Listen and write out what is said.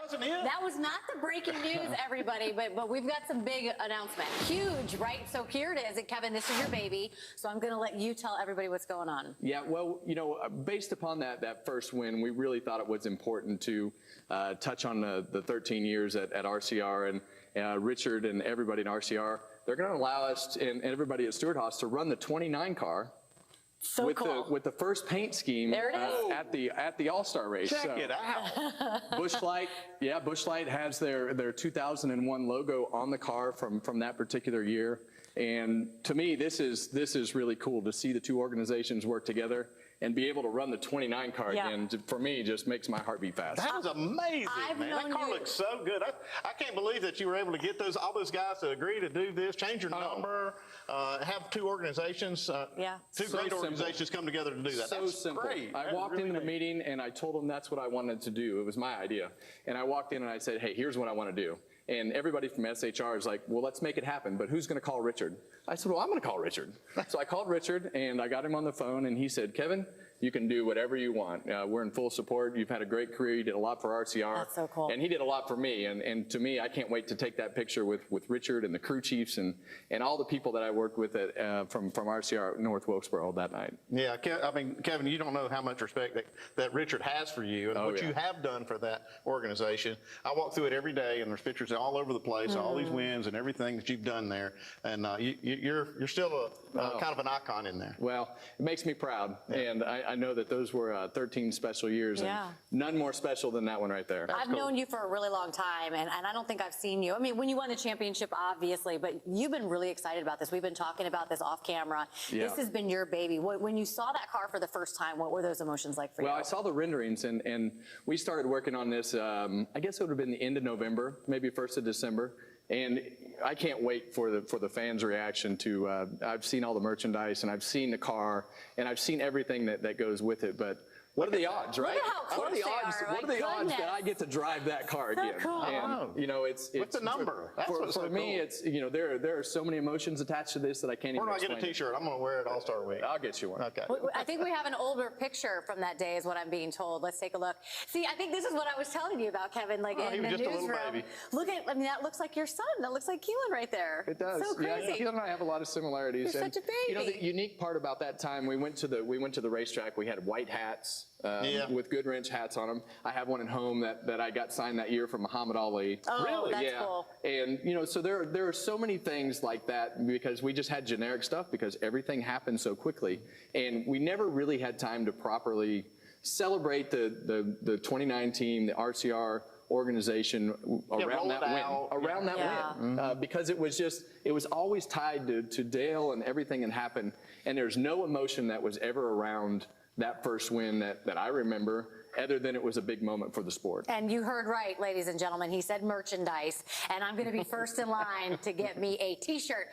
wasn't it? That was not the breaking news, everybody, but we've got some big announcement. Huge, right? So here it is. And Kevin, this is your baby, so I'm going to let you tell everybody what's going on. Yeah, well, you know, based upon that first win, we really thought it was important to touch on the 13 years at RCR, and Richard and everybody in RCR, they're going to allow us and everybody at Stewart-Haas to run the 29 car. So cool. With the first paint scheme there it is. at the All Star race. Check it out. Busch Light, yeah, Busch Light has their 2001 logo on the car from that particular year. And to me, this is really cool to see the two organizations work together and be able to run the 29 car again. For me, just makes my heart beat fast. That was amazing, man. That car looks so good. I can't believe that you were able to get all those guys to agree to do this, change your number, have two organizations, two great organizations come together to do that. So That's simple. Great. I walked into the meeting and I told them that's what I wanted to do. It was my idea. And I walked in and I said, hey, here's what I want to do. And everybody from SHR is like, well, let's make it happen, but who's going to call Richard? I said, well, I'm going to call Richard. So I called Richard, and I got him on the phone, and he said, Kevin, you can do whatever you want. We're in full support. You've had a great career. You did a lot for RCR. That's so cool. And he did a lot for me. And to me, I can't wait to take that picture with Richard and the crew chiefs and all the people that I worked with from RCR North Wilkesboro that night. Yeah, I mean, Kevin, you don't know how much respect that Richard has for you and what you have done for that organization. I walk through it every day, and there's pictures all over the place, all these wins and everything that you've done there. And you're still kind of an icon in there. Well, it makes me proud. And I know that those were 13 special years, and none more special than that one right there. I've known you for a really long time, and I don't think I've seen you. I mean, when you won the championship, obviously, but you've been really excited about this. We've been talking about this off camera. This has been your baby. When you saw that car for the first time, what were those emotions like for you? Well, I saw the renderings, and we started working on this, I guess it would have been the end of November, maybe 1st of December. And I can't wait for the fans' reaction to, I've seen all the merchandise, and I've seen the car, and I've seen everything that goes with it, but what are the odds, right? Look at how What are the close odds? they are. What are the odds that I get to drive that car again? Cool. And you know, it's what's the number? For me, it's there are so many emotions attached to this that I can't even explain. Where do I get a T-shirt? I'm going to wear it All Star Week. I'll get you one. Okay. I think we have an older picture from that day, is what I'm being told. Let's take a look. See, I think this is what I was telling you about, Kevin. Like in the newsroom. Look at, I mean, that looks like your son. That looks like Keelan right there. It does. So crazy. Yeah, Keelan and I have a lot of similarities. You're such a baby. You know, the unique part about that time, we went to the racetrack. We had white hats. With Goodwrench hats on them. I have one at home that I got signed that year from Muhammad Ali. Oh, really? That's cool. And you know, so there are so many things like that because we just had generic stuff because everything happened so quickly, and we never really had time to properly celebrate the 29 team, the RCR organization around that win, because it was always tied to Dale and everything that happened, and there's no emotion that was ever around that first win that I remember, other than it was a big moment for the sport. And you heard right, ladies and gentlemen. He said merchandise, and I'm going to be first in line to get me a T-shirt.